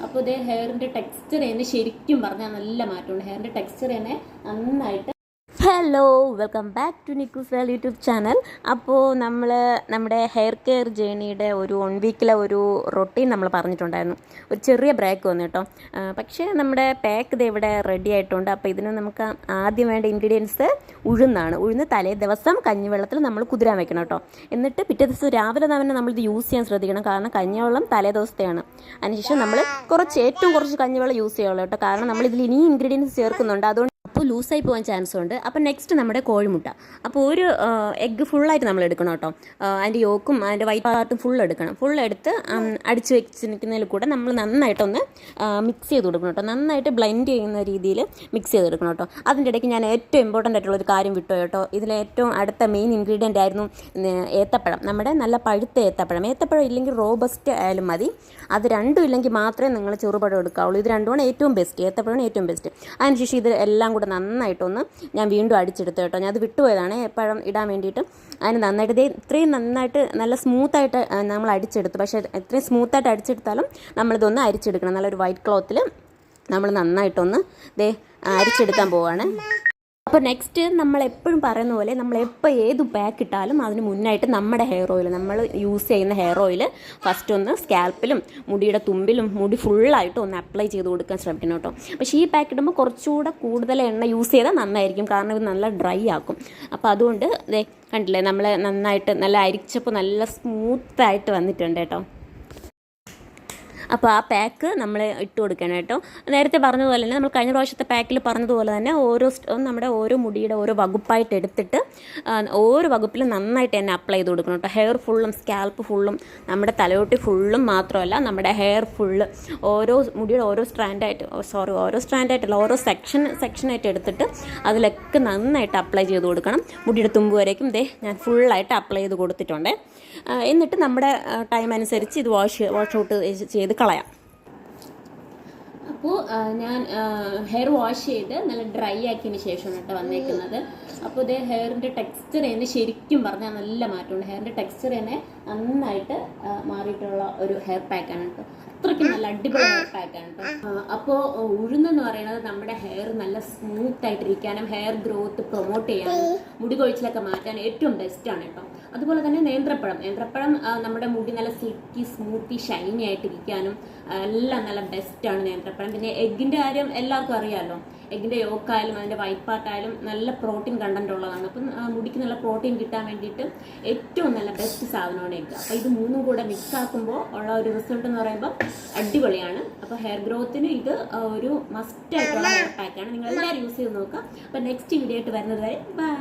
അപ്പോൾ ഇതേ ഹെയറിൻ്റെ ടെക്സ്ചർ തന്നെ ശരിക്കും പറഞ്ഞാൽ നല്ല മാറ്റമുണ്ട്. ഹെയറിൻ്റെ ടെക്സ്ചർ തന്നെ നന്നായിട്ട്. Hello, welcome back to Nikku's world YouTube channel. അപ്പോൾ നമ്മുടെ ഹെയർ കെയർ ജേണിയുടെ ഒരു 1 വീക്കിലെ ഒരു റൊട്ടീൻ നമ്മൾ പറഞ്ഞിട്ടുണ്ടായിരുന്നു. ഒരു ചെറിയ ബ്രേക്ക് വന്നു കേട്ടോ. പക്ഷേ നമ്മുടെ പാക്ക് ഇത് ഇവിടെ റെഡി ആയിട്ടുണ്ട്. അപ്പോൾ ഇതിന് നമുക്ക് ആദ്യം വേണ്ട ഇൻഗ്രീഡിയൻസ് ഉഴുന്ന് തലേ ദിവസം കഞ്ഞിവെള്ളത്തിൽ നമ്മൾ കുതിരാൻ വെക്കണം കേട്ടോ. എന്നിട്ട് പിറ്റേ ദിവസം രാവിലെ തന്നെ നമ്മളിത് യൂസ് ചെയ്യാൻ ശ്രദ്ധിക്കണം. കാരണം കഞ്ഞിവെള്ളം തലേ ദിവസത്തെയാണ്. അതിനുശേഷം നമ്മൾ ഏറ്റവും കുറച്ച് കഞ്ഞിവെള്ളം യൂസ് ചെയ്യുള്ളൂ കേട്ടോ. കാരണം നമ്മളിതിൽ ഇനിയും ഇൻഗ്രീഡിയൻസ് ചേർക്കുന്നുണ്ട്. അതുകൊണ്ട് അപ്പോൾ ലൂസായി പോകാൻ ചാൻസ് ഉണ്ട്. അപ്പോൾ നെക്സ്റ്റ് നമ്മുടെ കോഴിമുട്ട. അപ്പോൾ ഒരു എഗ്ഗ് ഫുള്ളായിട്ട് നമ്മൾ എടുക്കണം കേട്ടോ. അതിൻ്റെ യോക്കും അതിൻ്റെ വൈറ്റ് പാർട്ടും ഫുൾ എടുത്ത് അടിച്ച് വെച്ചിരിക്കുന്നതിൽ കൂടെ നമ്മൾ നന്നായിട്ടൊന്ന് മിക്സ് ചെയ്ത് കൊടുക്കണം കേട്ടോ. നന്നായിട്ട് ബ്ലെൻഡ് ചെയ്യുന്ന രീതിയിൽ മിക്സ് ചെയ്തെടുക്കണം കേട്ടോ. അതിൻ്റെ ഇടയ്ക്ക് ഞാൻ ഏറ്റവും ഇമ്പോർട്ടൻ്റ് ആയിട്ടുള്ളൊരു കാര്യം വിട്ടു കേട്ടോ. ഇതിലേറ്റവും അടുത്ത മെയിൻ ഇൻഗ്രീഡിയൻ്റ് ആയിരുന്നു ഏത്തപ്പഴം. നമ്മുടെ നല്ല പഴുത്ത ഏത്തപ്പഴം ഇല്ലെങ്കിൽ റോബസ്റ്റ് ആയാലും മതി. അത് രണ്ടും ഇല്ലെങ്കിൽ മാത്രമേ നിങ്ങൾ ചെറുപഴം എടുക്കാവുള്ളൂ. ഇത് രണ്ടുമാണ് ഏറ്റവും ബെസ്റ്റ്. ഏത്തപ്പഴമാണ് ഏറ്റവും ബെസ്റ്റ്. അതിനുശേഷം ഇത് എല്ലാം കൂടെ നന്നായിട്ടൊന്ന് ഞാൻ വീണ്ടും അടിച്ചെടുത്തു കേട്ടോ. ഞാൻ അത് വിട്ടുപോയതാണ് പഴം ഇടാൻ വേണ്ടിയിട്ട്. അതിന് നന്നായിട്ട് ഇത്രയും നന്നായിട്ട് നല്ല സ്മൂത്തായിട്ട് നമ്മൾ അടിച്ചെടുത്തു. പക്ഷേ എത്രയും സ്മൂത്തായിട്ട് അടിച്ചെടുത്താലും നമ്മളിതൊന്ന് അരിച്ചെടുക്കണം. നല്ലൊരു വൈറ്റ് ക്ലോത്തിൽ നമ്മൾ നന്നായിട്ടൊന്ന് അരിച്ചെടുക്കാൻ പോവുകയാണ്. അപ്പോൾ നെക്സ്റ്റ് നമ്മൾ എപ്പോഴും പറയുന്ന പോലെ നമ്മളെപ്പോൾ ഏത് പാക്ക് ഇട്ടാലും അതിന് മുന്നായിട്ട് നമ്മുടെ ഹെയർ ഓയിൽ, നമ്മൾ യൂസ് ചെയ്യുന്ന ഹെയർ ഓയിൽ ഫസ്റ്റ് ഒന്ന് സ്കാൽപ്പിലും മുടിയുടെ തുമ്പിലും മുടി ഫുള്ളായിട്ട് ഒന്ന് അപ്ലൈ ചെയ്ത് കൊടുക്കാൻ ശ്രമിക്കണം കേട്ടോ. പക്ഷേ ഈ പാക്ക് ഇടുമ്പോൾ കുറച്ചുകൂടെ കൂടുതൽ എണ്ണ യൂസ് ചെയ്താൽ നന്നായിരിക്കും. കാരണം ഇത് നല്ല ഡ്രൈ ആക്കും. അപ്പോൾ അതുകൊണ്ട് കണ്ടില്ലേ, നമ്മൾ നന്നായിട്ട് നല്ല അരിച്ചപ്പോൾ നല്ല സ്മൂത്തായിട്ട് വന്നിട്ടുണ്ട് കേട്ടോ. അപ്പോൾ ആ പാക്ക് നമ്മൾ ഇട്ട് കൊടുക്കണം കേട്ടോ. നേരത്തെ പറഞ്ഞതുപോലെ തന്നെ നമ്മൾ കഴിഞ്ഞ പ്രാവശ്യത്തെ പാക്കിൽ പറഞ്ഞതുപോലെ തന്നെ നമ്മുടെ ഓരോ മുടിയുടെ ഓരോ വകുപ്പായിട്ട് എടുത്തിട്ട് ഓരോ വകുപ്പിലും നന്നായിട്ട് തന്നെ അപ്ലൈ ചെയ്ത് കൊടുക്കണം കേട്ടോ. ഹെയർ ഫുള്ളും സ്കാൽപ്പ് ഫുള്ളും നമ്മുടെ തലയോട്ടി ഫുള്ളും മാത്രമല്ല നമ്മുടെ ഹെയർ ഫുള്ള് ഓരോ മുടിയുടെ ഓരോ സ്ട്രാൻഡായിട്ടല്ല ഓരോ സെക്ഷനായിട്ട് എടുത്തിട്ട് അതിലൊക്കെ നന്നായിട്ട് അപ്ലൈ ചെയ്ത് കൊടുക്കണം. മുടിയുടെ തുമ്പ് വരേക്കും ഞാൻ ഫുള്ളായിട്ട് അപ്ലൈ ചെയ്ത് കൊടുത്തിട്ടുണ്ട്. എന്നിട്ട് നമ്മുടെ ടൈം അനുസരിച്ച് ഇത് വാഷ് ഔട്ട് ചെയ്ത് കളയാം. അപ്പോൾ ഞാൻ ഹെയർ വാഷ് ചെയ്ത് നല്ല ഡ്രൈ ആക്കിയതിന് ശേഷമാണ് കേട്ടോ വന്നേക്കുന്നത്. അപ്പോൾ ഇത് ഹെയറിൻ്റെ ടെക്സ്ചർ തന്നെ ശരിക്കും പറഞ്ഞാൽ നല്ല മാറ്റമുണ്ട്. ഹെയറിൻ്റെ ടെക്സ്ചർ തന്നെ നന്നായിട്ട് മാറിയിട്ടുള്ള ഒരു ഹെയർ പാക്കാണ് കേട്ടോ. അത്രയ്ക്ക് നല്ല അടിപൊളി ഹെയർ പാക്കാണ് കേട്ടോ. അപ്പോൾ ഉഴുന്നെന്ന് പറയുന്നത് നമ്മുടെ ഹെയർ നല്ല സ്മൂത്ത് ആയിട്ടിരിക്കാനും ഹെയർ ഗ്രോത്ത് പ്രൊമോട്ട് ചെയ്യാനും മുടി കൊഴിച്ചിലൊക്കെ മാറ്റാൻ ഏറ്റവും ബെസ്റ്റാണ് കേട്ടോ. അതുപോലെ തന്നെ നേന്ത്രപ്പഴം നമ്മുടെ മുടി നല്ല സിൽക്കി സ്മൂത്തി ഷൈനി ആയിട്ടിരിക്കാനും എല്ലാം നല്ല ബെസ്റ്റാണ് നേന്ത്രപ്പഴം. പിന്നെ എഗ്ഗിൻ്റെ കാര്യം എല്ലാവർക്കും അറിയാമല്ലോ. എഗ്ഗിൻ്റെ യോക്കായാലും അതിൻ്റെ വൈറ്റ് പാർട്ടായാലും നല്ല പ്രോട്ടീൻ കണ്ടന്റ് ഉള്ളതാണ്. അപ്പം മുടിക്ക് നല്ല പ്രോട്ടീൻ കിട്ടാൻ വേണ്ടിയിട്ട് ഏറ്റവും നല്ല ബെസ്റ്റ് സാധനമാണ് എഗ്ഗ്. അപ്പോൾ ഇത് മൂന്നും കൂടെ മിക്സ് ആക്കുമ്പോൾ ഉള്ള ഒരു റിസൾട്ട് എന്ന് പറയുമ്പോൾ അടിപൊളിയാണ്. അപ്പോൾ ഹെയർ ഗ്രോത്തിന് ഇത് ഒരു മസ്റ്റ് ആയിട്ടുള്ള ഹെയർ പാക്കാണ്. നിങ്ങൾ എല്ലാവരും യൂസ് ചെയ്ത് നോക്കുക. അപ്പോൾ നെക്സ്റ്റ് വീഡിയോ ആയിട്ട് വരുന്നത് വരെ ബൈ.